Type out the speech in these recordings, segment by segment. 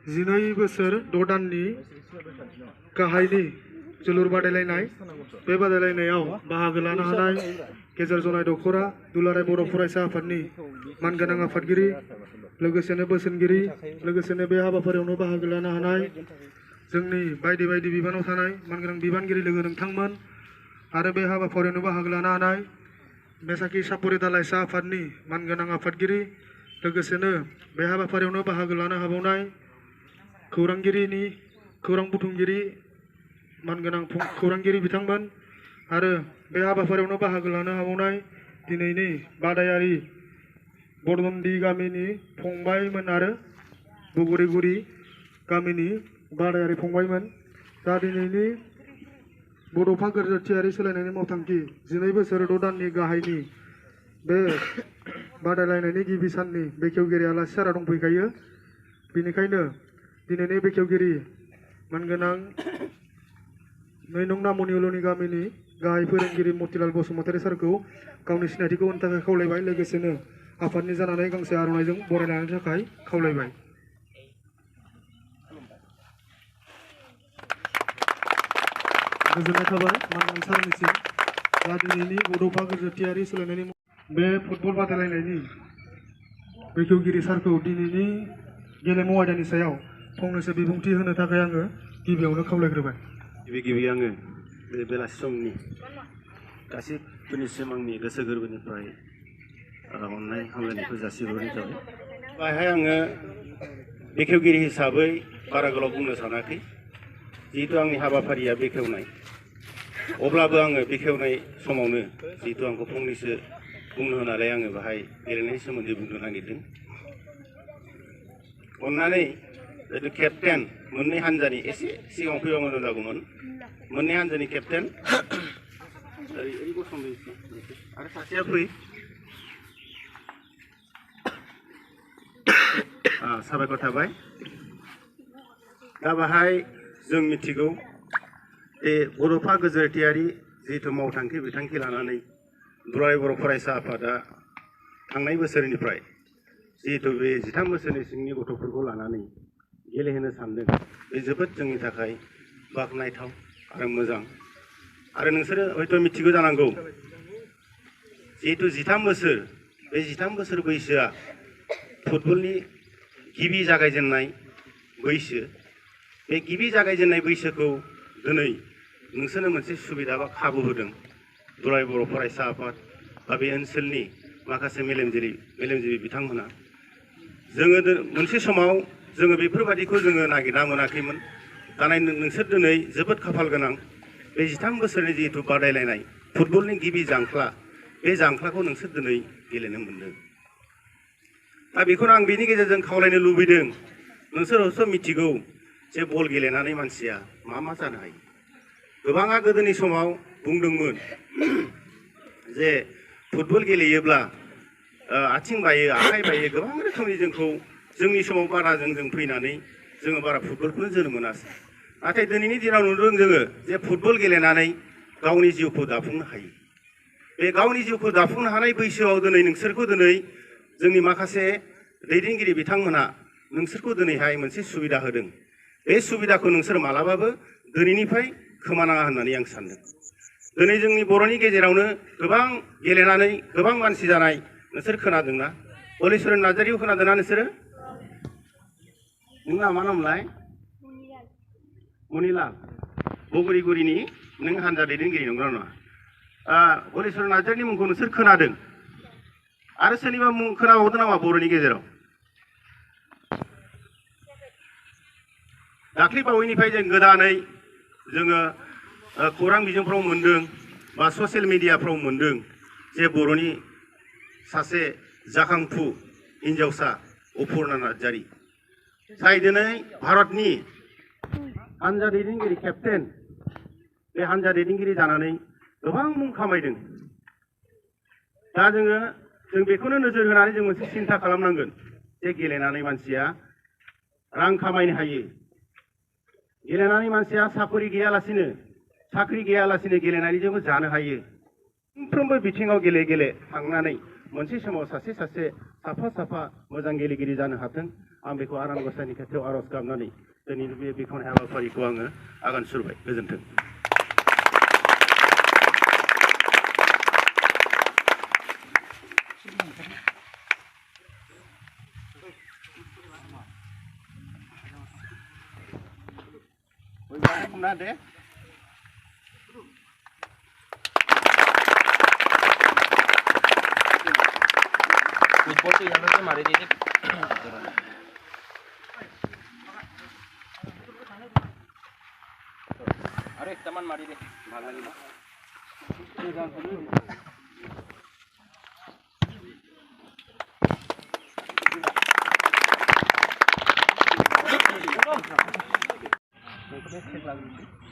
12 बोसोर 6 दाननि गाहायनि जोलुर बादायलायनाय बे बादायलायनायाव बाहागो लानो हानाय गेजेर जनाय दखरा दुलाराय बर' फरायसा आफादनि मानगोनां आफादगिरि लोगोसेनो बोसोनगिरि लोगोसेनो बे हाबाफारियावनो बाहागो लानो हानाय जोंनि बायदि बायदि बिबानाव थानाय मानगोनां बिबानगिरि लोगो नोंथांमोन आरो बे हाबाफारियावनो बाहागो लानो हानाय बेसाखि सापरि दालाइसा आफादनि मानगोनां आफादगिरि लोगोसेनो बे हाबाफारियावनो बाहागो लानो हाबावनाय खौरांगिरिनि खौरां बुथुमगिरि मानगोनां खौरांगिरि बिथांमोन आरो बे हाबाफारियावनो बाहागो लानो हाबावनाय दिनैनि बादायारि बरदन्दि गामिनि फंबायमोन आरो बुगुरिगुरि गामिनि बादायारि फंबायमोन दा दिनैनि बड'फा गोजोरथियारि सोलायनायनि मावथांखि 12 बोसोर 6 दाननि गाहायनि बे बादायलायनायनि गिबि साननि बेखेवगिरि आलासि सारा दंफैखायो बेनिखायनो दिनैनि बेखेवगिरि मानगोनां 2 नं नामनिउलनि गामिनि गाहाय फोरोंगिरि मतिलाल बसुमतारी सारखौ गावनि सिनायथिखौ होनो थाखाय खावलायबाय लोगोसेनो आफादनि जानानै गांसे आर'नाइजों बरायनायनि थाखाय खावलायबाय। गोजोननाय थाबाय मानगोनां सारनिसिम दा दिनैनि बड'फा गोजोरथियारि सोलायनायनि बे फुटबल बादायलायनायनि बेखेवगिरि सारखौ दिनैनि गेलेमु आयदानि सायाव फंनैसो बिबुंथि होनो थाखाय आङो गिबियावनो खावलायग्रोबाय। गिबि आङो बे बेलासि समनि गासैबोनिसिम आंनि गोसो गोरबोनिफ्राय अननाय हामलायनायखौ जासिहरनाय जाबाय। बेहाय आङो बेखेवगिरि हिसाबै बारा गोलाव बुंनो सानाखै जिहेतु आंनि हाबाफारिया बेखेवनाय अब्लाबो आङो बेखेवनाय समावनो जिहेतु आंखौ फंनैसो बुंनो होनानै आङो बाहाय गेलेनायनि सोमोन्दै बुंनो नागिरदों। अन्नानै जितु केप्टेन मोननै हान्जानि एसे सिगाङाव फैबा मोजां जागौमोन मोननै हान्जानि केप्टेन ओरै गसंदो आरो सासेया फै साबायखर थाबाय। दा बाहाय जों मिथिगौ बे बड'फा गोजोरथियारि जिहेतु मावथांखि बिथांखि लानानै दुलाराय बर' फरायसा आफादा थांनाय बोसोरनिफ्राय जिहेतु बे 13 बोसोरनि सिंनि गथ'फोरखौ लानानै गेलेहोनो सानदों बे जोबोद जोंनि थाखाय बाख्नायथाव आरो मोजां आरो नोंसोरो हयथ' मिथिगौ जानांगौ जिहेतु 13 बोसोर बे 13 बोसोर बैसोआ फुटबलनि गिबि जागायजेननाय बैसो बे गिबि जागायजेननाय बैसोखौ दिनै नोंसोरनो मोनसे सुबिदा बा खाबु होदों दुलाराय बर' फरायसा आफाद बा बे ओनसोलनि माखासे मेलेमजिबि बिथांमोना जोङो मोनसे समाव जोङो बेफोरबादिखौ जोङो नागिरना मोनाखैमोन दानाय नोंसोर दिनै जोबोद खाफाल गोनां बे 13 बोसोरनि जिहेतु बादायलायनाय फुटबलनि गिबि जांख्ला बे जांख्लाखौ नोंसोर दिनै गेलेनो मोनदों। दा बेखौनो आं बेनि गेजेरजों खावलायनो लुबैदों नोंसोर हयथ' मिथिगौ जे बल गेलेनानै मानसिया मा जानो हायो। गोबाङा गोदोनि समाव बुंदोंमोन जे फुटबल गेलेयोब्ला आथिं बायो आखाइ बायो गोबां रोखोमनि जोंखौ जोंनि समाव बारा जों फैनानै जोङो बारा फुटबलखौनो जोनो मोनासै नाथाय दिनैनि दिनाव नुदों जोङो जे फुटबल गेलेनानै गावनि जिउखौ दाफुंनो हायो। बे गावनि जिउखौ दाफुंनो हानाय बैसोआव दिनै नोंसोरखौ दिनै जोंनि माखासे दैदेनगिरि बिथांमोना नोंसोरखौ दिनैहाय मोनसे सुबिदा होदों बे सुबिदाखौ नोंसोर मालाबाबो दिनैनिफ्राय खोमानाङा होननानै आं सानदों। दिनै जोंनि बर'नि गेजेरावनो गोबां गेलेनानै गोबां मानसि जानाय नोंसोर खोनादोंना हलिचरन नार्जारिखौ खोनादोंना नोंसोरो? नोंना मा नामलाय? मनिलाल बगुरिगुरिनि नों हान्जा दैदेनगिरि नंगौना नङा? हलिचरन नार्जारिनि मुंखौ नोंसोर खोनादों आरो सोरनिबा मुं खोनाबावदों नामा बर'नि गेजेराव? दाख्लै बावैनिफ्राय जों गोदानै जोङो खौरां बिजोंफ्राव मोन्दों बा ससियेल मिडियाफ्राव मोन्दों जे बर'नि सासे जाखांफु हिन्जावसा अपुर्णा नार्जारि जाय दिनै भारतनि हान्जा दैदेनगिरि केप्टेन बे हान्जा दैदेनगिरि जानानै गोबां मुं खामायदों। दा जों बेखौनो नोजोर होनानै जों मोनसे सिन्था खालामनांगोन जे गेलेनानै मानसिया रां खामायनो हायो। गेलेनानै मानसिया साख्रि गैयालासिनो गेलेनायजोंबो जानो हायो। मोनफ्रोमबो बिथिङाव गेले थांनानै मोनसे समाव सासे साफा साफा मोजां गेलेगिरि जानो हाथों आं बेखौ आनान गसाइनि खाथियाव आर'ज गाबनानै दिनैनि बे बेखेवनाय हाबाफारिखौ आङो आगान सुरबाय गोजोन्थों दे फुटबल तो यहाँ से मारे दीजिए अरे सामान मारी दे भाग लगी ना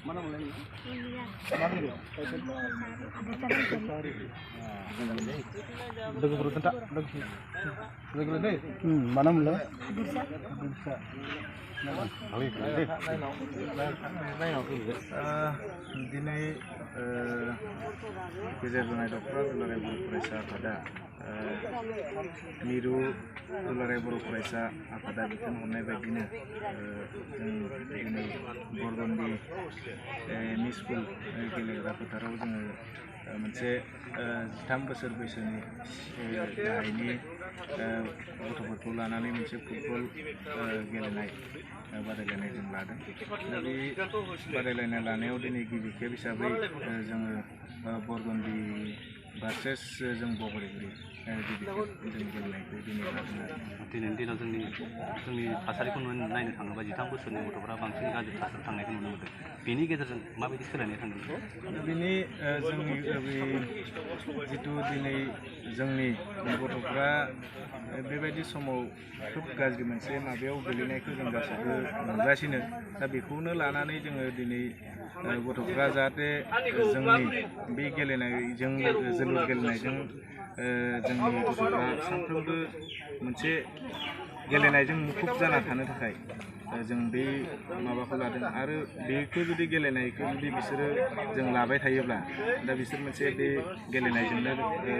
mana mulai mana mulai दिनै गेजेर जनाय दख'रा दुलाराय बर' फरायसा आफादा मिरु दुलाराय बर' फरायसा आफादा बिथोन हरनाय बायदिनो जों दिनै बरगन्दि एमइ स्कुल गेलेग्रा फोथाराव जोङो मोनसे 13 बोसोर बैसोनि गाहायनि गथ'फोरखौ लानानै मोनसे फुटबल गेलेनाय बादायलायनाय जों लादों दा बे बादायलायनाय लानायाव दिनै गिबि खेब हिसाबै जोङो बरगन्दि भार्सेस जों बगरिगुरि गिबि खेब जों गेलेनायखौ दिनै लादों आरो दिनैनि दिनाव जोंनि थासारिखौ नायनो थाङोबा 13 बोसोरनि गथ'फोरा बांसिन गाज्रि थासारियाव थांनायखौ नुनो मोनदों बेनि गेजेरजों माबायदि सोलायनाय थांदों बेनि जोंनि जिथु दिनै जोंनि गथ'फ्रा बेबायदि समाव खोब गाज्रि मोनसे माबायाव गोलैनायखौ जों गासैबो नुगासिनो दा बेखौनो लानानै जोङो दिनै गथ'फ्रा जाहाथे जोंनि बे गेलेनायजों जोलुर गेलेनायजों जोंनि गथ'फ्रा सानफ्रोमबो मोनसे गेलेनायजों मुखुब जाना थानो थाखाय जों बे माबाखौ लादों आरो बेखौ जुदि गेलेनायखौ जुदि बिसोरो जों लाबाय थायोब्ला दा बिसोर मोनसे बे गेलेनायजोंनो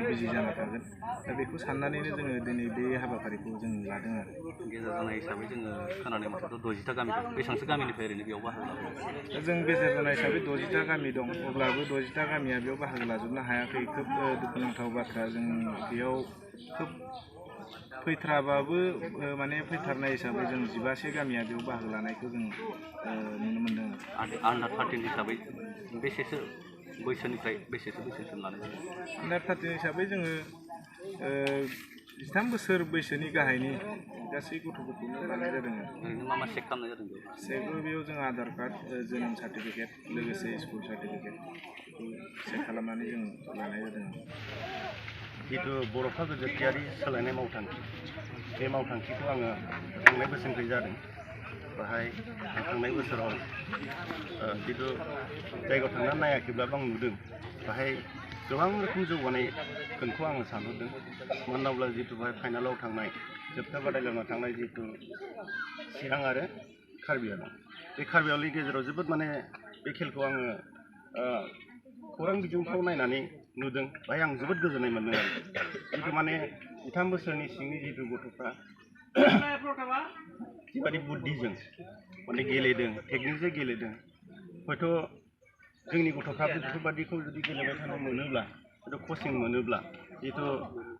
बिजि जाना थागोन दा बेखौ साननानैनो जोङो दिनै बे हाबाफारिखौ जों लादों आरो गेजेर जानाय हिसाबै जोङो खोनानाय मथेथ' 60टा गामि बेसेबांसो गामिनिफ्राय ओरैनो बेयाव बाहागो लादों जों गेजेर जानाय हिसाबै 60टा गामि दं अब्लाबो 60टा गामिया बेयाव बाहागो लाजोबनो हायाखै खोब दुखुनांथाव बाथ्रा जों बेयाव खोब फैथ्राबाबो माने फैथारनाय हिसाबै जों 12 गामिया बेयाव बाहागो लानायखौ जों नुनो मोनदों आन्डार 13 हिसाबै बेसेसो बैसोनिफ्राय बेसेसो बैसोसिम लानाय जादों आन्डार 13 हिसाबै जोङो 13 बोसोर बैसोनि गाहायनि गासै गथ'फोरखौनो लानाय जादों ओरैनो मा चेक खालामनाय जादों बेयाव जों आधार कार्ड जोनोम सार्टिफिकेट लोगोसे स्कुल सार्टिफिकेट बेखौ चेक खालामनानै जों लानाय जादों जिथु बर'फा गोजोरथियारि सोलायनाय मावथांखि बे मावथांखिखौ आङो थांनाय बोसोरनिफ्राय जादों बाहाय थांनाय बोसोराव जिथु जायगायाव थांनानै नायाखैब्लाबो आं नुदों बाहाय गोबां रोखोम जौगानायखौ आङो सानहरदों मानो होनोब्ला जिथु बाहाय फाइनालाव थांनाय जोबथा बादायलायनायाव थांनाय जिथु चिरां आरो कार्बि आलं बे कार्बि आलंनि गेजेराव जोबोद माने बे खेलखौ आङो खौरां बिजोंफ्राव नायनानै नुदों बाहाय आं जोबोद गोजोननाय मोन्दों आरो जिथु माने 13 बोसोरनि सिंनि जिथु गथ'फ्रा जिबायदि बुद्धिजों माने गेलेदों टेकनिकजों गेलेदों हयथ' जोंनि गथ'फ्राबो बेफोरबादिखौ जुदि गेलेबाय थानो मोनोब्ला हयथ' कचिं मोनोब्ला जिथु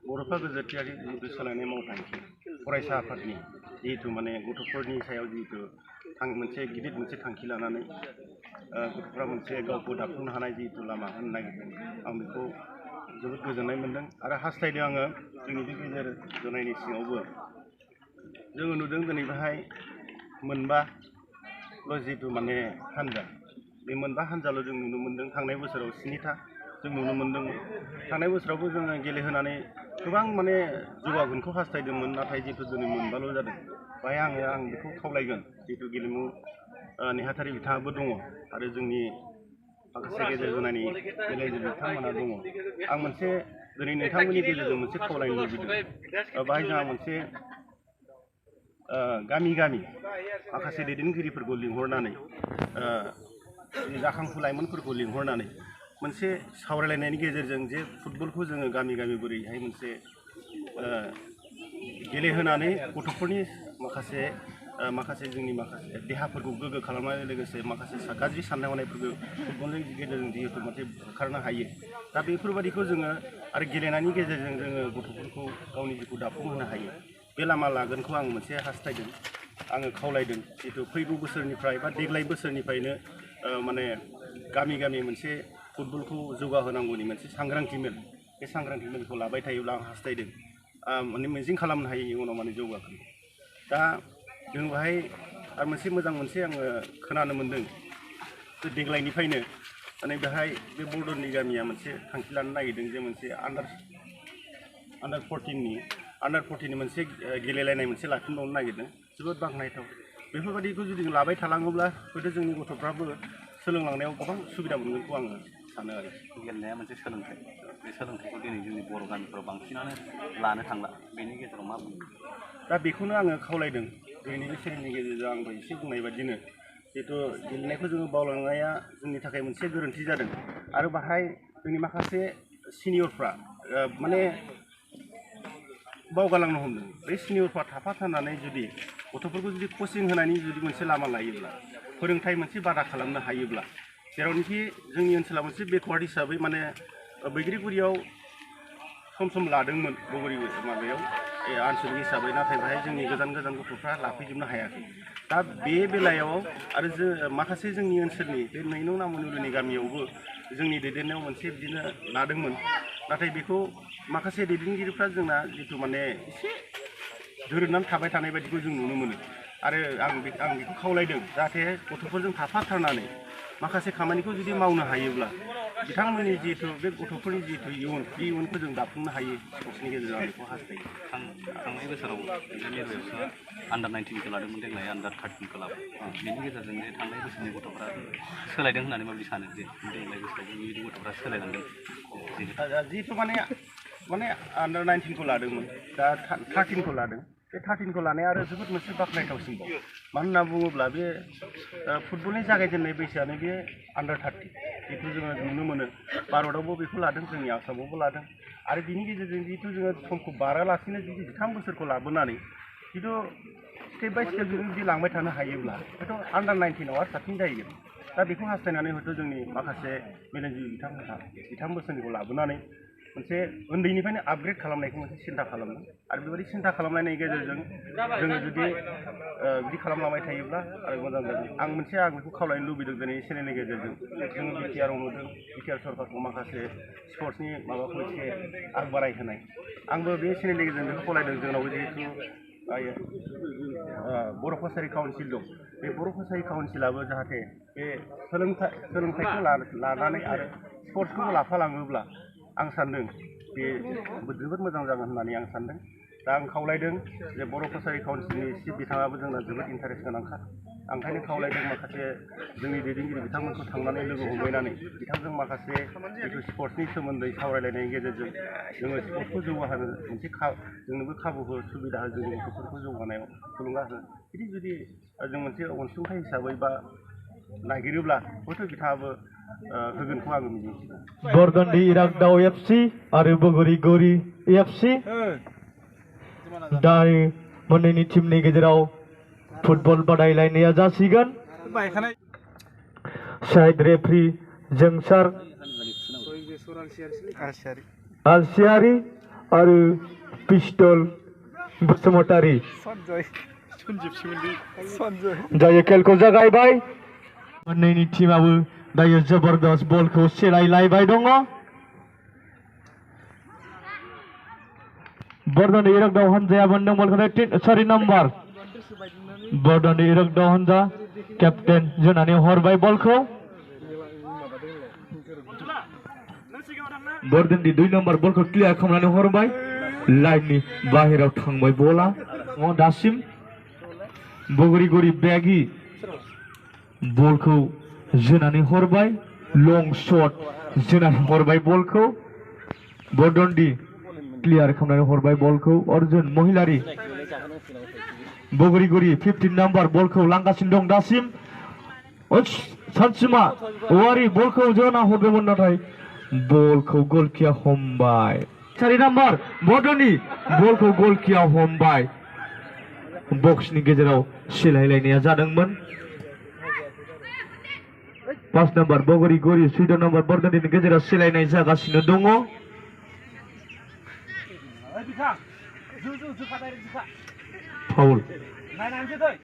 बर'फा गोजोरथियारि जिथु सोलायनाय मावथांखि फरायसा आफादनि जिहेतु माने गथ'फोरनि सायाव जिहेतु मोनसे गिदिर मोनसे थांखि लानानै गथ'फ्रा मोनसे गावखौ दाफुंनो हानाय जिहेतु लामा होनो नागिरदों आं बेखौ जोबोद गोजोननाय मोन्दों आरो हास्थायदों आङो जोंनि बे गेजेर जनायनि सिङावबो जोङो नुदों दिनै बेहाय मोनबाल' जिहेतु माने हान्जा बे मोनबा हान्जाल' जों नुनो मोन्दों थांनाय बोसोराव 7था जों नुनो मोन्दोंमोन थांनाय बोसोरावबो जोङो गेलेहोनानै गोबां माने जौगागोनखौ हास्थायदोंमोन नाथाय जिहेतु दिनै मोनबाल' जादों बाहाय आं बेखौ खावलायगोन जिहेतु गेलेमु नेहाथारि बिथाङाबो दङ आरो जोंनि माखासे गेजेर जनायनि गेलेगिरि बिथांमोना दङ आं मोनसे दिनै नोंथांमोननि गेजेरजों मोनसे खावलायनो लुबैदों बाहाय जोंहा मोनसे गामि गामि माखासे दैदेनगिरिफोरखौ लिंहरनानै जाखांफु लाइमोनफोरखौ लिंहरनानै मोनसे सावरायलायनायनि गेजेरजों जे फुटबलखौ जोङो गामि गामि बोरैहाय मोनसे गेलेहोनानै गथ'फोरनि माखासे जोंनि माखासे देहाफोरखौ गोग्गो खालामनानै लोगोसे माखासे गाज्रि साननाय हनायफोरखौ फुटबलनि गेजेरजों जिहेतु मोनसे होखारनो हायो दा बेफोरबादिखौ जोङो आरो गेलेनायनि गेजेरजों जोङो गथ'फोरखौ गावनि जिउखौ दाफुंहोनो हायो बे लामा लागोनखौ आं मोनसे हास्थायदों आङो खावलायदों जिहेतु फैगौ बोसोरनिफ्राय बा देग्लाय बोसोरनिफ्रायनो माने गामि गामि मोनसे फुटबलखौ जौगाहोनांगौनि मोनसे सांग्रांथि मेल बे सांग्रांथि मेलखौ लाबाय थायोब्ला आं हास्थायदों माने मिजिं खालामनो हायो इयुनाव माने जौगागोन दा जों बाहाय आरो मोनसे आङो खोनानो मोन्दों देग्लायनिफ्रायनो माने बेहाय बे बरदननि गामिया मोनसे थांखि लानो नागिरदों जे मोनसे आन्डार 14नि मोनसे गेलेलायनाय मोनसे लाफिनबावनो नागिरदों जोबोद बाख्नायथाव बेफोरबादिखौ जुदि लाबाय थालाङोब्ला हयथ' जोंनि गथ'फ्राबो सोलोंलांनायाव गोबां सुबिदा मोनगोनखौ आङो सानो आरो गेलेनाया मोनसे सोलोंथाइ बे सोलोंथाइखौ दिनै जोंनि बर' गामिफोराव बांसिनानो लानो थांला बेनि गेजेराव मा बुङो दा बेखौनो आङो खावलायदों दिनैनि बे सेनेलनि गेजेरजों आंबो एसे बुंनाय बादिनो जिहेथु गेलेनायखौ जोङो बावलांनाया जोंनि थाखाय मोनसे गोरोन्थि जादों आरो बाहाय जोंनि माखासे सिनियरफ्रा माने बावगारलांनो हमदों बे सिनियरफ्रा थाफाथारनानै जुदि गथ'फोरखौ जुदि कचिं होनायनि जुदि मोनसे लामा लायोब्ला फोरोंथाइ मोनसे बादा खालामनो हायोब्ला जेरावनोखि जोंनि ओनसोला मोनसे बेकवार्ड हिसाबै माने बैग्रिगुरियाव सम लादोंमोन बगुरि माबायाव आनसलिक हिसाबै नाथाय बेहाय जोंनि गोजान गथ'फ्रा लाफैजोबनो हायाखै दा बे बेलायाव आरो माखासे जोंनि ओनसोलनि बे नैनं नामुनुलिनि गामियावबो जोंनि दैदेननायाव मोनसे बिदिनो लादोंमोन नाथाय बेखौ माखासे दैदेनगिरिफ्रा जोंना जिथु माने एसे दोरोदनानै थाबाय थानाय बायदिखौ जों नुनो मोनो आरो आं बेखौ खावलायदों जाहाथे गथ'फोरजों थाफाथारनानै माखासे खामानिखौ जुदि मावनो हायोब्ला बिथांमोननि जिहेतु बे गथ'फोरनि जिहेतु इयुन बे इयुनखौ जों दाफुंनो हायो स्पर्ट्सनि गेजेरजों आं बेखौ हास्थायो थांनाय बोसोराव बे मिरुआवसो आन्डार 19खौ लादोंमोन देग्लाय आन्डार 13खौ लाबाय बेनि गेजेरजों जे थांनाय बोसोरनि गथ'फ्रा सोलायदों होननानै माबायदि सानो जे देग्लाय बोसोराव बेबायदि गथ'फ्रा सोलायलांदों जिहेतु माने आन्डार 19खौ लादोंमोन दा 13खौ लादों बे 13खौ लानाया आरो जोबोद मोनसे बाख्नायथावसिनबाव मानो होनना बुङोब्ला बे फुटबलनि जागायजेननाय बैसोआनो बे आन्डार 30 जिहेतु जोङो नुनो मोनो भारतआवबो बेखौ लादों जोंनि आसामावबो लादों आरो बिनि गेजेरजों जिहेतु जोङो समखौ बारालासिनो जुदि 13 बोसोरखौ लाबोनानै जिहेतु स्टेप बाय स्टेप जों जुदि लांबाय थानो हायोब्ला हयथ' आन्डार 19आव आरो साबसिन जाहैगोन दा बेखौ हास्थायनानै हयथ' जोंनि माखासे मेलेमजिबि बिथांमोनहा 13 बोसोरनिखौ लाबोनानै मोनसे उन्दैनिफ्रायनो आपग्रेड खालामनायखौ मोनसे सिन्था खालामदों आरो बेबायदि सिन्था खालामनायनि गेजेरजों जोङो जुदि बिदि खालामलांबाय थायोब्ला आरो मोजां जागोन आं बेखौ खावलायनो लुबैदों दिनै चेनेलनि गेजेरजों जोङो बिटिआरआव नुदों बिटिआर सरकारखौ माखासे स्पर्ट्सनि माबाखौ एसे आग बारायहोनाय आंबो बे चेनेलनि गेजेरजों बेखौ खावलायदों जोंनाव जिहेतु बर' कसारि काउन्सिल दं बे बर' कसारि काउन्सिलाबो जाहाथे बे सोलोंथाइखौ लानानै आरो स्पर्ट्सखौ लाफालाङोब्ला आं सान्दों बे जोबोद मोजां जागोन होननानै आं सान्दों दा आं खावलायदों जे बर' कसारि काउन्सिलनि चिफ बिथाङाबो जोंना जोबोद इन्टारेस्ट गोनांखा आं ओंखायनो खावलायदों माखासे जोंनि दैदेनगिरि बिथांमोनखौ थांनानै लोगो हमलायनानै बिथांजों माखासे जिथु स्पर्ट्सनि सोमोन्दै सावरायलायनायनि गेजेरजों जोङो स्पर्ट्सखौ जौगाहोनो मोनसे जोंनोबो खाबु हो सुबिदा हो जोंनि गथ'फोरखौ जौगानायाव थुलुंगा हो जुदि जों मोनसे अनसुंथाइ हिसाबै बा नागिरोब्ला हयथ' बिथाङाबो होगोनखौ आङो मिजिंथिदों बरदन्डी इरागदाव एफसि आरो बगुरिगुरि एफसि दा मोननैनि टीमनि गेजेराव फुटबल बादायलायनाया जासिगोन साइड रेफ्रि जोंसार आलसियारि आरो पिस्टल बसुमतारी दायो खेलखौ जागायबाय मोननैनि टीमाबो दायो जबरदस्त बलखौ सेलायलायबाय दङ बरदन्डी इरागदाव हानजाया मोनदों बलखौ 4 नम्बर बरदन्डी इरागदाव हानजा केप्टेन जोनानै हरबाय बलखौ बरदन्डी 2 नम्बर बलखौ क्लियार खालामनानै हरबाय लाइननि बाहेरायाव थांबाय बला दासिम बगुरिगुरि बेगि बलखौ जोनानै हरबाय लं शट जोनानै हरबाय बलखौ बरदन्डी क्लियार खालामनानै हरबाय बलखौ अर्जुन महिलारि बगुरिगुरि 15 नम्बर बलखौ लांगासिनो दं दासिम सानसुमा औवारि बलखौ जोना हरदोंमोन नाथाय बलखौ गलकिया हमबाय 4 नाम्बार बड'नि बलखौ गलकियाव हमबाय बक्सनि गेजेराव सिलायलायनाया जादोंमोन 5 नाम्बार बगरी गरी 6 नाम्बार बड'नि गेजेराव सिलायनाय जागासिनो दङ फाउल